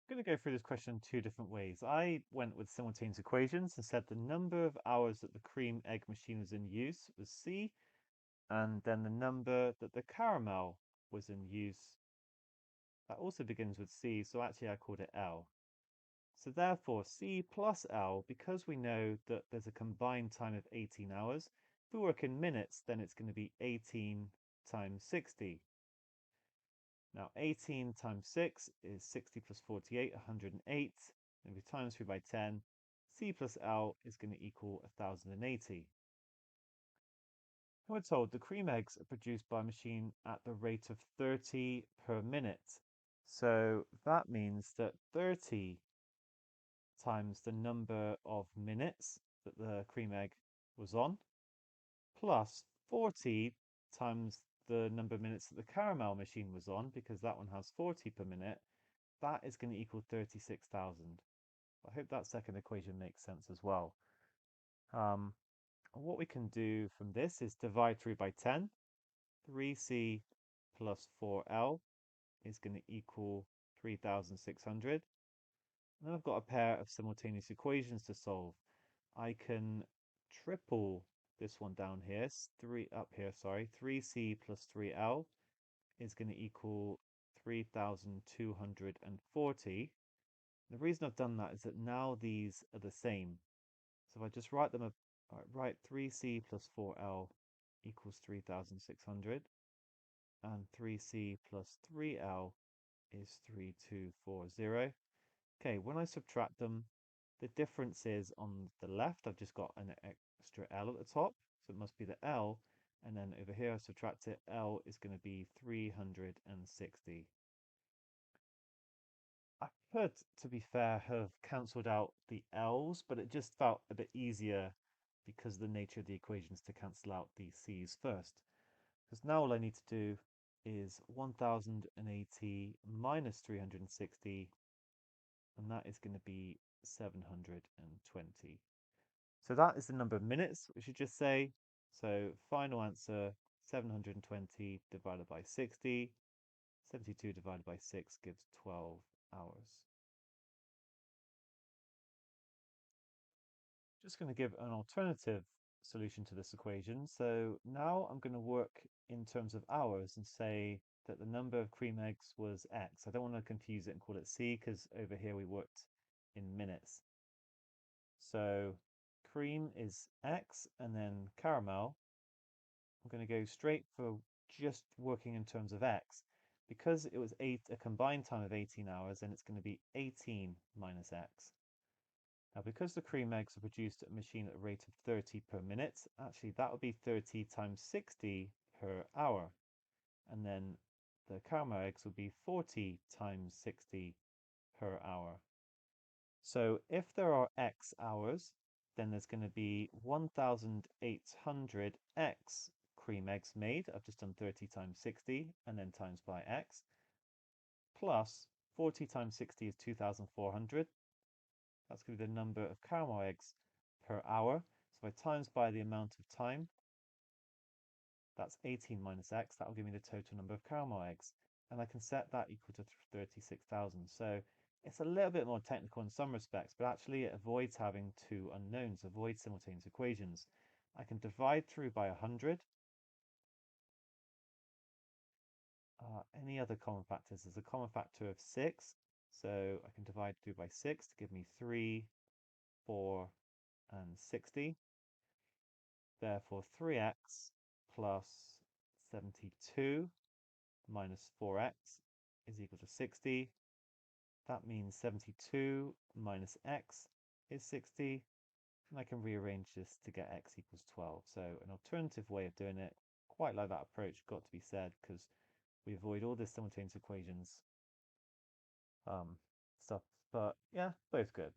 I'm going to go through this question two different ways. I went with simultaneous equations and said the number of hours that the cream egg machine was in use was C, and then the number that the caramel was in use, that also begins with C, so actually I called it L. So therefore, C plus L, because we know that there's a combined time of 18 hours, if we work in minutes, then it's going to be 18 times 60. Now 18 times 6 is 60 plus 48, 108. And if we times through by 10, C plus L is going to equal 1080. And we're told the cream eggs are produced by a machine at the rate of 30 per minute. So that means that 30 times the number of minutes that the cream egg was on, plus 40 times the number of minutes that the caramel machine was on, because that one has 40 per minute, that is going to equal 36,000. I hope that second equation makes sense as well. What we can do from this is divide through by 10. 3C plus 4L is going to equal 3,600. And then I've got a pair of simultaneous equations to solve. I can triple this one down here, 3C plus 3L is going to equal 3,240. The reason I've done that is that now these are the same. So if I just write them, write 3C plus 4L equals 3,600, and 3C plus 3L is 3,240. Okay, when I subtract them, the difference is on the left, I've just got an extra L at the top, so it must be the L, and then over here I subtract it, L is going to be 360. I could, to be fair, have cancelled out the L's, but it just felt a bit easier because of the nature of the equations to cancel out the C's first. Because now all I need to do is 1080 minus 360, and that is going to be 720. So that is the number of minutes, we should just say. So final answer, 720 divided by 60. 72 divided by 6 gives 12 hours. Just going to give an alternative solution to this equation. So now I'm going to work in terms of hours and say that the number of cream eggs was X. I don't want to confuse it and call it C because over here we worked in minutes. So cream is X and then caramel. I'm going to go straight for just working in terms of X. Because it was a combined time of 18 hours, then it's going to be 18 minus X. Now, because the cream eggs are produced at a machine at a rate of 30 per minute, actually that would be 30 times 60 per hour. And then the caramel eggs would be 40 times 60 per hour. So if there are X hours, then there's going to be 1,800 X cream eggs made. I've just done 30 times 60 and then times by X. Plus 40 times 60 is 2,400. That's going to be the number of caramel eggs per hour. So if I times by the amount of time, that's 18 minus X. That will give me the total number of caramel eggs. And I can set that equal to 36,000. So it's a little bit more technical in some respects, but actually it avoids having two unknowns, avoids simultaneous equations. I can divide through by 100. Any other common factors? There's a common factor of 6. So I can divide through by 6 to give me 3, 4, and 60. Therefore, 3x plus 72 minus 4x is equal to 60. That means 72 minus x is 60. And I can rearrange this to get x equals 12. So an alternative way of doing it, quite like that approach, got to be said, because we avoid all this simultaneous equations stuff. But yeah, both good.